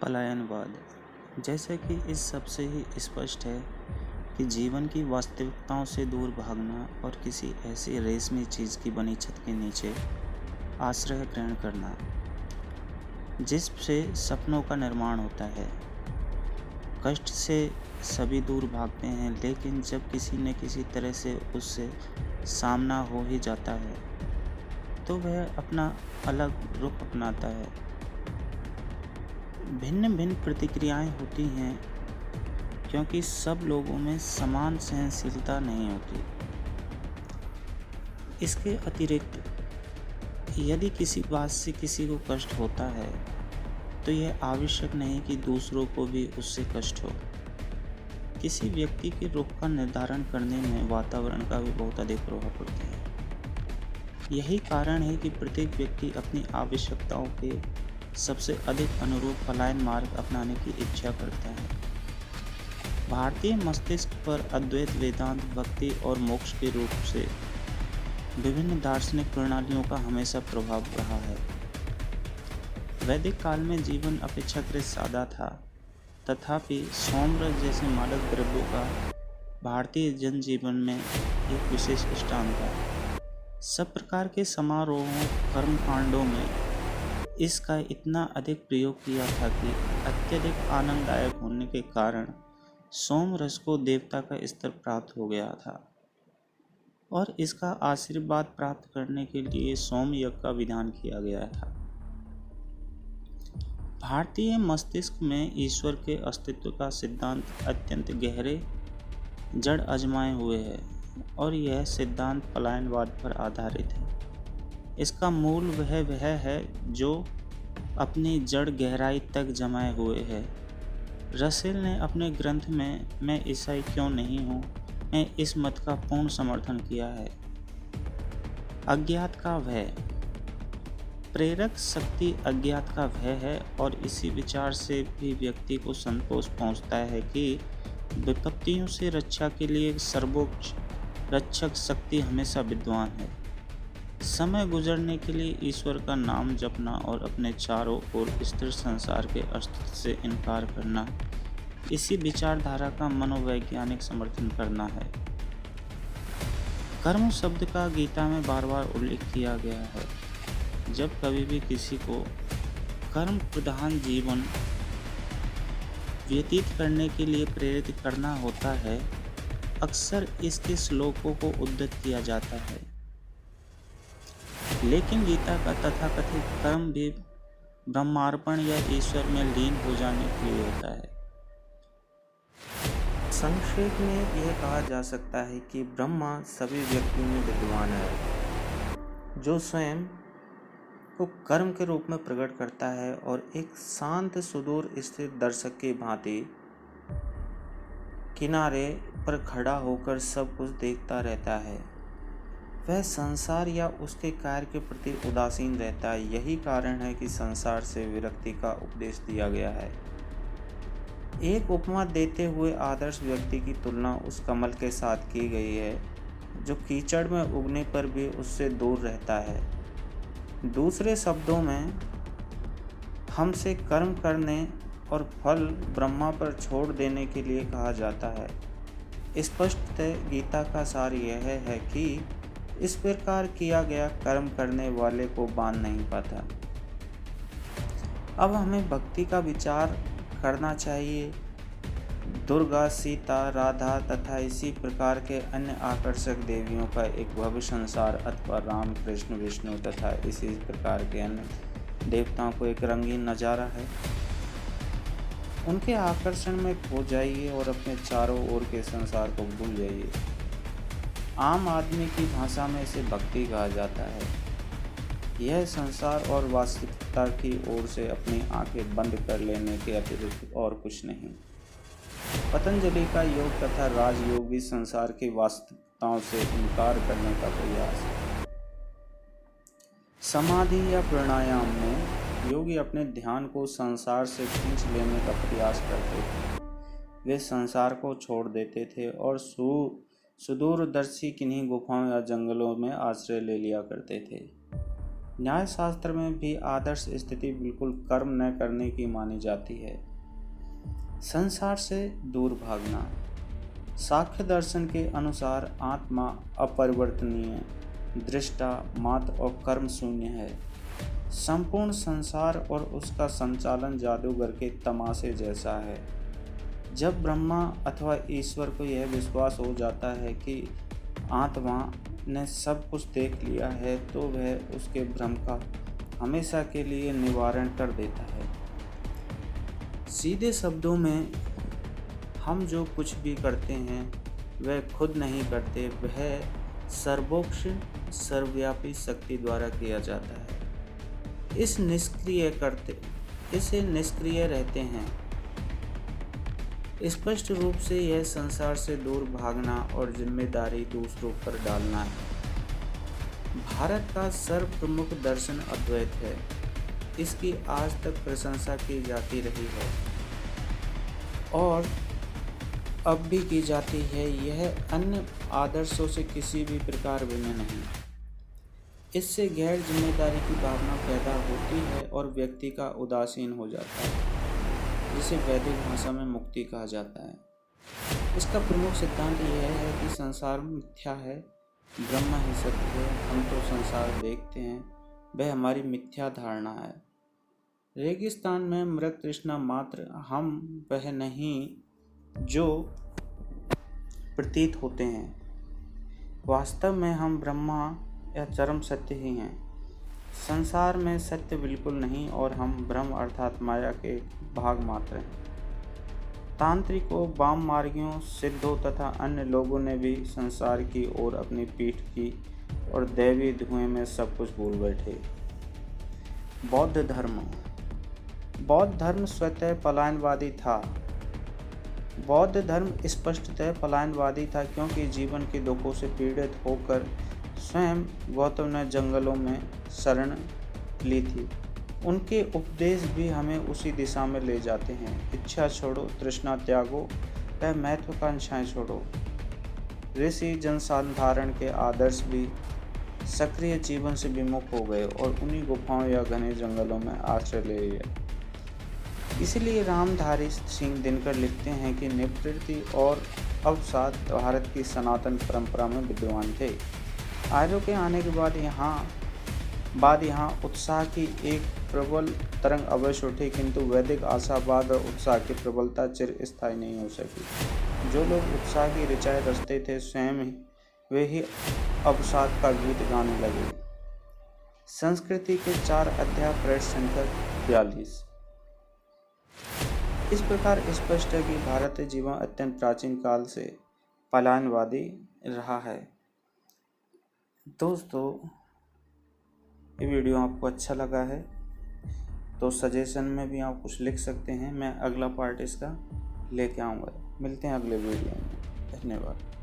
पलायनवाद। जैसे कि इस सबसे ही स्पष्ट है कि जीवन की वास्तविकताओं से दूर भागना और किसी ऐसी रेशमी चीज़ की बनी छत के नीचे आश्रय ग्रहण करना जिससे सपनों का निर्माण होता है। कष्ट से सभी दूर भागते हैं, लेकिन जब किसी न किसी तरह से उससे सामना हो ही जाता है तो वह अपना अलग रुख अपनाता है। भिन्न भिन्न प्रतिक्रियाएं होती हैं क्योंकि सब लोगों में समान सहनशीलता नहीं होती। इसके अतिरिक्त यदि किसी बात से किसी को कष्ट होता है तो यह आवश्यक नहीं कि दूसरों को भी उससे कष्ट हो। किसी व्यक्ति के रुख का निर्धारण करने में वातावरण का भी बहुत अधिक प्रभाव पड़ता है। यही कारण है कि प्रत्येक व्यक्ति अपनी आवश्यकताओं के सबसे अधिक अनुरूप पलायन मार्ग अपनाने की इच्छा करता है। भारतीय मस्तिष्क पर अद्वैत वेदांत भक्ति और मोक्ष के रूप से विभिन्न दार्शनिक प्रणालियों का हमेशा प्रभाव रहा है। वैदिक काल में जीवन अपेक्षाकृत सादा था, तथापि सोमरस जैसे मादक द्रव्यों का भारतीय जनजीवन में एक विशेष स्थान था। सब प्रकार के समारोहों कर्मकांडों में इसका इतना अधिक प्रयोग किया था कि अत्यधिक आनंददायक होने के कारण सोमरस को देवता का स्तर प्राप्त हो गया था और इसका आशीर्वाद प्राप्त करने के लिए सोम यज्ञ का विधान किया गया था। भारतीय मस्तिष्क में ईश्वर के अस्तित्व का सिद्धांत अत्यंत गहरे जड़ आजमाए हुए है और यह सिद्धांत पलायनवाद पर आधारित है। इसका मूल वह है जो अपनी जड़ गहराई तक जमाए हुए है। रसेल ने अपने ग्रंथ में मैं ईसाई क्यों नहीं हूँ में इस मत का पूर्ण समर्थन किया है। अज्ञात का भय। प्रेरक शक्ति अज्ञात का भय है और इसी विचार से भी व्यक्ति को संतोष पहुँचता है कि विपत्तियों से रक्षा के लिए सर्वोच्च रक्षक शक्ति हमेशा विद्वान है। समय गुजरने के लिए ईश्वर का नाम जपना और अपने चारों ओर स्थिर संसार के अस्तित्व से इनकार करना इसी विचारधारा का मनोवैज्ञानिक समर्थन करना है। कर्म शब्द का गीता में बार बार उल्लेख किया गया है। जब कभी भी किसी को कर्म प्रधान जीवन व्यतीत करने के लिए प्रेरित करना होता है, अक्सर इसके श्लोकों को उद्धृत किया जाता है। लेकिन गीता का तथाकथित कर्म भी ब्रह्मार्पण या ईश्वर में लीन हो जाने के लिए होता है। संक्षेप में यह कहा जा सकता है कि ब्रह्मा सभी व्यक्तियों में विद्वान है, जो स्वयं को कर्म के रूप में प्रकट करता है और एक शांत सुदूर स्थिर दर्शक की भांति किनारे पर खड़ा होकर सब कुछ देखता रहता है। वह संसार या उसके कार्य के प्रति उदासीन रहता है। यही कारण है कि संसार से विरक्ति का उपदेश दिया गया है। एक उपमा देते हुए आदर्श व्यक्ति की तुलना उस कमल के साथ की गई है जो कीचड़ में उगने पर भी उससे दूर रहता है। दूसरे शब्दों में हमसे कर्म करने और फल ब्रह्मा पर छोड़ देने के लिए कहा जाता है। स्पष्टतः गीता का सार यह है कि इस प्रकार किया गया कर्म करने वाले को बांध नहीं पाता। अब हमें भक्ति का विचार करना चाहिए। दुर्गा, सीता, राधा तथा इसी प्रकार के अन्य आकर्षक देवियों का एक भव्य संसार अथवा राम, कृष्ण, विष्णु तथा इसी प्रकार के अन्य देवताओं को एक रंगीन नज़ारा है। उनके आकर्षण में खो जाइए और अपने चारों ओर के संसार को भूल जाइए। आम आदमी की भाषा में इसे भक्ति कहा जाता है। यह संसार और वास्तविकता की ओर से अपनी आंखें बंद कर लेने के अतिरिक्त और कुछ नहीं। पतंजलि का योग तथा राजयोग भी संसार की वास्तविकताओं से इनकार करने का प्रयास है। समाधि या प्राणायाम में योगी अपने ध्यान को संसार से खींच लेने का प्रयास करते थे। वे संसार को छोड़ देते थे और सुदूरदर्शी किन्हीं गुफाओं या जंगलों में आश्रय ले लिया करते थे। न्यायशास्त्र में भी आदर्श स्थिति बिल्कुल कर्म न करने की मानी जाती है। संसार से दूर भागना। सांख्य दर्शन के अनुसार आत्मा अपरिवर्तनीय, दृष्टा, मात्र और कर्म शून्य है। संपूर्ण संसार और उसका संचालन जादूगर के तमाशे जैसा है। जब ब्रह्मा अथवा ईश्वर को यह विश्वास हो जाता है कि आत्मा ने सब कुछ देख लिया है, तो वह उसके भ्रम का हमेशा के लिए निवारण कर देता है। सीधे शब्दों में, हम जो कुछ भी करते हैं वह खुद नहीं करते, वह सर्वोच्च सर्वव्यापी शक्ति द्वारा किया जाता है। इसे निष्क्रिय रहते हैं। स्पष्ट रूप से यह संसार से दूर भागना और जिम्मेदारी दूसरों पर डालना है। भारत का सर्वप्रमुख दर्शन अद्वैत है। इसकी आज तक प्रशंसा की जाती रही है और अब भी की जाती है। यह अन्य आदर्शों से किसी भी प्रकार भिन्न नहीं। इससे गैर जिम्मेदारी की भावना पैदा होती है और व्यक्ति का उदासीन हो जाता है, जिसे वैदिक भाषा में मुक्ति कहा जाता है। इसका प्रमुख सिद्धांत यह है कि संसार मिथ्या है, ब्रह्म ही सत्य है। हम तो संसार देखते हैं, वह हमारी मिथ्या धारणा है। रेगिस्तान में मृग तृष्णा मात्र, हम वह नहीं जो प्रतीत होते हैं। वास्तव में हम ब्रह्मा या चरम सत्य ही हैं। संसार में सत्य बिल्कुल नहीं और हम ब्रह्म अर्थात माया के भाग मात्र हैं। तांत्रिकों, वाम मार्गियों, सिद्धों तथा अन्य लोगों ने भी संसार की ओर अपनी पीठ की और दैवी धुएं में सब कुछ भूल बैठे। बौद्ध धर्म स्वतः पलायनवादी था। बौद्ध धर्म स्पष्टतः पलायनवादी था, क्योंकि जीवन के दुखों से पीड़ित होकर स्वयं गौतम ने जंगलों में शरण ली थी। उनके उपदेश भी हमें उसी दिशा में ले जाते हैं। इच्छा छोड़ो, तृष्णा त्यागो, वह महत्वाकांक्षाएं छोड़ो। ऋषि जनसाधारण के आदर्श भी सक्रिय जीवन से विमुख हो गए और उन्हीं गुफाओं या घने जंगलों में आश्रय ले लिया। इसलिए रामधारी सिंह दिनकर लिखते हैं कि निवृत्ति और अवसाद भारत की सनातन परंपरा में विद्यमान थे। आर्यों के आने के बाद यहाँ उत्साह की एक प्रबल तरंग अवश्य उठी, किंतु वैदिक आशावाद और उत्साह की प्रबलता चिरस्थायी नहीं हो सकी। जो लोग उत्साह की ऋचाएं रचते थे, स्वयं वे ही अवसाद का गीत गाने लगे। संस्कृति के 4 अध्याय, पृष्ठ संख्या 42। इस प्रकार स्पष्ट है कि भारतीय जीवन अत्यंत प्राचीन काल से पलायनवादी रहा है। दोस्तों, ये वीडियो आपको अच्छा लगा है तो सजेशन में भी आप कुछ लिख सकते हैं। मैं अगला पार्ट इसका लेके आऊँगा। मिलते हैं अगले वीडियो में। धन्यवाद।